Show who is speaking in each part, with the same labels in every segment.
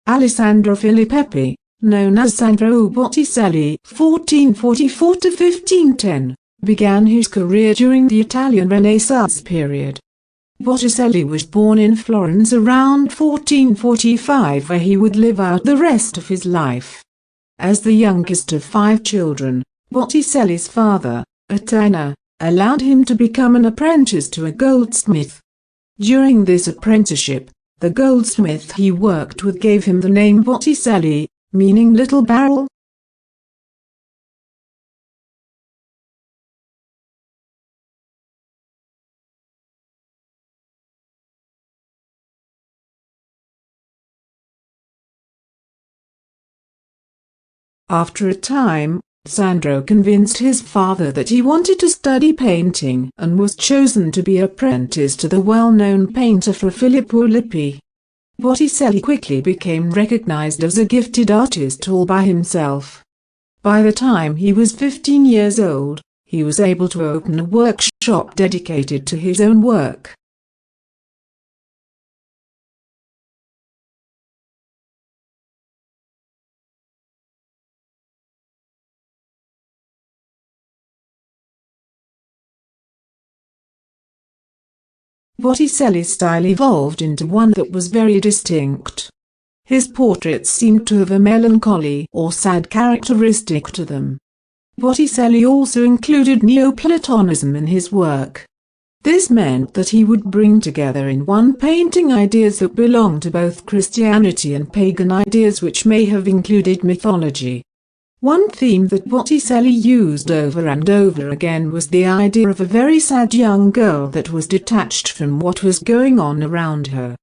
Speaker 1: Alessandro Filippi, known as Sandro Botticelli (1444–1510), began his career during the Italian Renaissance period. Botticelli was born in Florence around 1445, where he would live out the rest of his life. As the youngest of 5 children, Botticelli's father, a tanner, allowed him to become an apprentice to a goldsmith. During this apprenticeship, the goldsmith he worked with gave him the name Botticelli, meaning little barrel. After a time, Sandro convinced his father that he wanted to study painting and was chosen to be apprenticed to the well-known painter Filippo Lippi. Botticelli quickly became recognized as a gifted artist all by himself. By the time he was 15 years old, he was able to open a workshop dedicated to his own work. Botticelli's style evolved into one that was very distinct. His portraits seemed to have a melancholy or sad characteristic to them. Botticelli also included Neoplatonism in his work. This meant that he would bring together in one painting ideas that belonged to both Christianity and pagan ideas, which may have included mythology. One theme that Botticelli used over and over again was the idea of a very sad young girl that was detached from what was going on around her.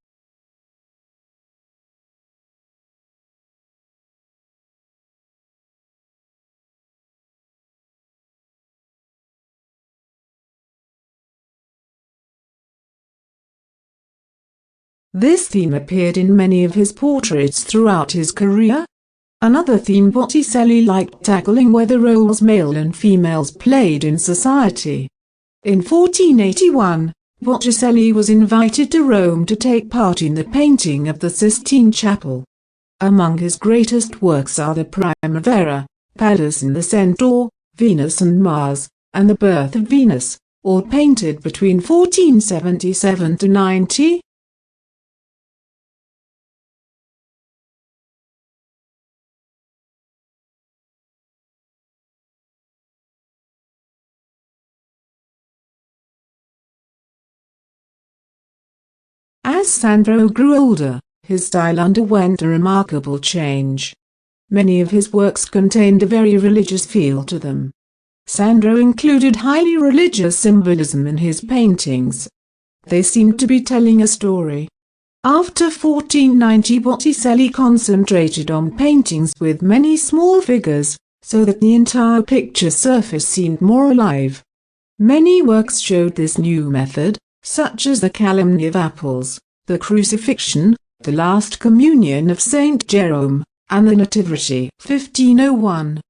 Speaker 1: This theme appeared in many of his portraits throughout his career. Another theme Botticelli liked tackling were the roles male and females played in society. In 1481, Botticelli was invited to Rome to take part in the painting of the Sistine Chapel. Among his greatest works are the Primavera, Pallas and the Centaur, Venus and Mars, and the Birth of Venus, all painted between 1477 to 90. As Sandro grew older, his style underwent a remarkable change. Many of his works contained a very religious feel to them. Sandro included highly religious symbolism in his paintings. They seemed to be telling a story. After 1490, Botticelli concentrated on paintings with many small figures, so that the entire picture surface seemed more alive. Many works showed this new method, such as the Calumny of Apples, the Crucifixion, the Last Communion of Saint Jerome, and the Nativity, 1501.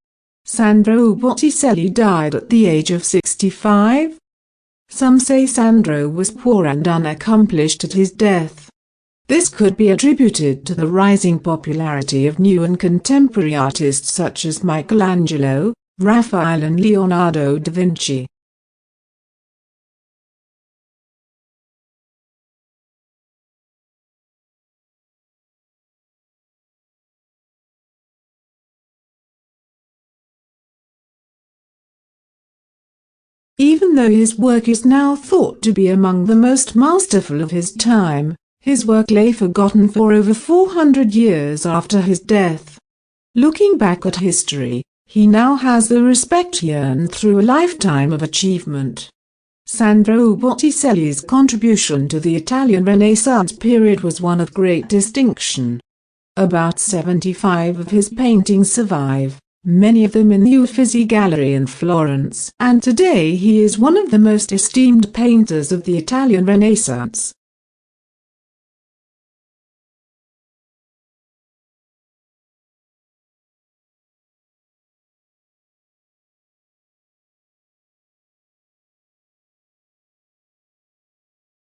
Speaker 1: Sandro Botticelli died at the age of 65. Some say Sandro was poor and unaccomplished at his death. This could be attributed to the rising popularity of new and contemporary artists such as Michelangelo, Raphael and Leonardo da Vinci. Even though his work is now thought to be among the most masterful of his time, his work lay forgotten for over 400 years after his death. Looking back at history, he now has the respect he earned through a lifetime of achievement. Sandro Botticelli's contribution to the Italian Renaissance period was one of great distinction. About 75 of his paintings survive, many of them in the Uffizi Gallery in Florence, and today he is one of the most esteemed painters of the Italian Renaissance.